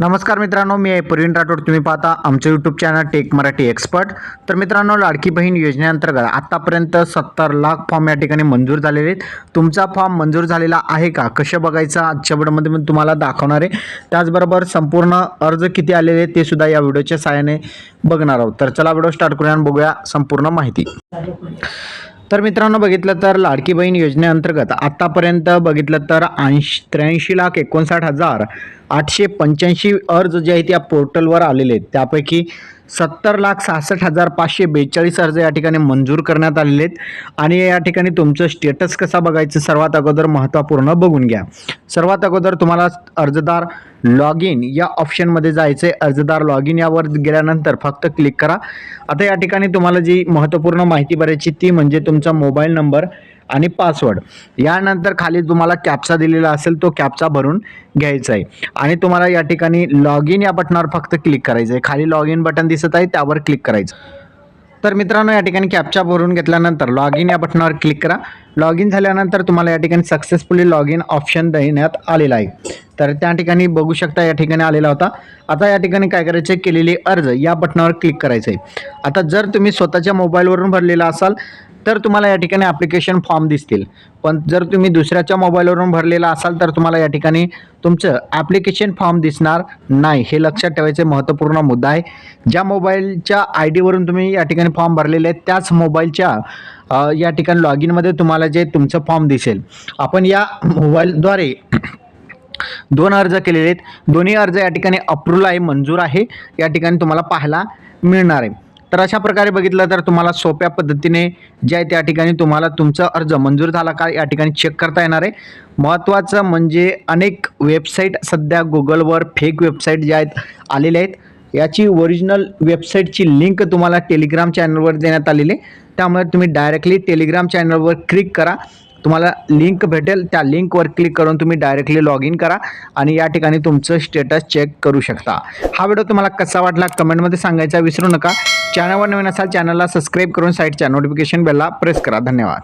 नमस्कार मित्रांनो, मी आहे प्रवीण राठोड. तुम्ही पाहता आमचं YouTube channel tech Marathi expert. तर मित्रांनो, लाडकी बहीण योजनेअंतर्गत आतापर्यंत 70 लाख फॉर्म या ठिकाणी मंजूर झालेले आहेत. तुमचा फॉर्म मंजूर झालेला आहे का, कसं बघायचं आजच्या व्हिडिओमध्ये मी तुम्हाला दाखवणार आहे. त्याचबरोबर संपूर्ण अर्ज किती आलेले ते सुद्धा या व्हिडिओच्या सहाय्याने बघणार आहोत. तर चला व्हिडिओ स्टार्ट करूया आणि बघूया संपूर्ण माहिती. तर मित्रांनो, बघितलं तर लाडकी बहीण योजनेअंतर्गत आतापर्यंत बघितलं तर 83,59,885 अर्ज जे आहेत या पोर्टलवर आलेले आहेत. त्यापैकी 70,66,542 अर्ज या ठिकाणी मंजूर करण्यात आलेले आहेत. आणि या ठिकाणी तुमचं स्टेटस कसा बघायचं, सर्वात अगोदर महत्त्वपूर्ण बघून घ्या. सर्वात अगोदर तुम्हाला अर्जदार लॉग इन या ऑप्शनमध्ये जायचं आहे. अर्जदार लॉग इन यावर गेल्यानंतर फक्त क्लिक करा. आता या ठिकाणी तुम्हाला जी महत्त्वपूर्ण माहिती भरायची ती म्हणजे तुमचा मोबाईल नंबर आणि पासवर्ड. यानंतर खाली तुम्हाला कॅप्चा दिलेला असेल तो कॅप्चा भरून घ्यायचा आहे. आणि तुम्हाला या ठिकाणी लॉग इन या बटनावर फक्त क्लिक करायचं आहे. खाली लॉग इन बटन दिसत आहे त्यावर क्लिक करायचं. तर मित्रांनो, या ठिकाणी कॅप्चा भरून घेतल्यानंतर लॉग इन या बटनावर क्लिक करा. लॉग इन झाल्यानंतर तुम्हाला या ठिकाणी सक्सेसफुली लॉग इन ऑप्शन देण्यात आलेला आहे. तर त्या ठिकाणी बघू शकता या ठिकाणी आलेला होता. आता या ठिकाणी काय करायचं आहे, केलेले अर्ज या बटनावर क्लिक करायचं आहे. आता जर तुम्ही स्वतःच्या मोबाईलवरून भरलेला असाल तर तुम्हाला या ठिकाणी ॲप्लिकेशन फॉर्म दिसतील. पण जर तुम्ही दुसऱ्याच्या मोबाईलवरून भरलेला असाल तर तुम्हाला या ठिकाणी तुमचं ॲप्लिकेशन फॉर्म दिसणार नाही. हे लक्षात ठेवायचे महत्त्वपूर्ण मुद्दा आहे. ज्या मोबाईलच्या आय डीवरून तुम्ही या ठिकाणी फॉर्म भरलेले आहेत त्याच मोबाईलच्या या ठिकाणी लॉग इनमध्ये तुम्हाला जे तुमचं फॉर्म दिसेल. आपण या मोबाईलद्वारे 2 अर्ज केलेले आहेत. दोन्ही अर्ज या ठिकाणी अप्रूव्ह आहे, मंजूर आहे, या ठिकाणी तुम्हाला पाहायला मिळणार आहे. तर अशा प्रकारे बघितलं तर तुम्हाला सोप्या पद्धतीने जे आहे त्या ठिकाणी तुम्हाला तुमचा अर्ज मंजूर झाला का या ठिकाणी चेक करता येणार आहे. महत्त्वाचं म्हणजे अनेक वेबसाईट सध्या गुगलवर फेक वेबसाईट ज्या आहेत आलेल्या आहेत. याची ओरिजिनल वेबसाईटची लिंक तुम्हाला टेलिग्राम चॅनलवर देण्यात आलेली आहे. त्यामुळे तुम्ही डायरेक्टली टेलिग्राम चॅनलवर क्लिक करा. तुम्हाला लिंक भेटेल, त्या लिंकवर क्लिक करून तुम्ही डायरेक्टली लॉग इन करा आणि या ठिकाणी तुमचं स्टेटस चेक करू शकता. हा व्हिडिओ तुम्हाला कसा वाटला कमेंटमध्ये सांगायचा विसरू नका. चॅनलवर नवीन असाल चॅनलला सबस्क्राईब करून साईडच्या नोटिफिकेशन बेलला प्रेस करा. धन्यवाद.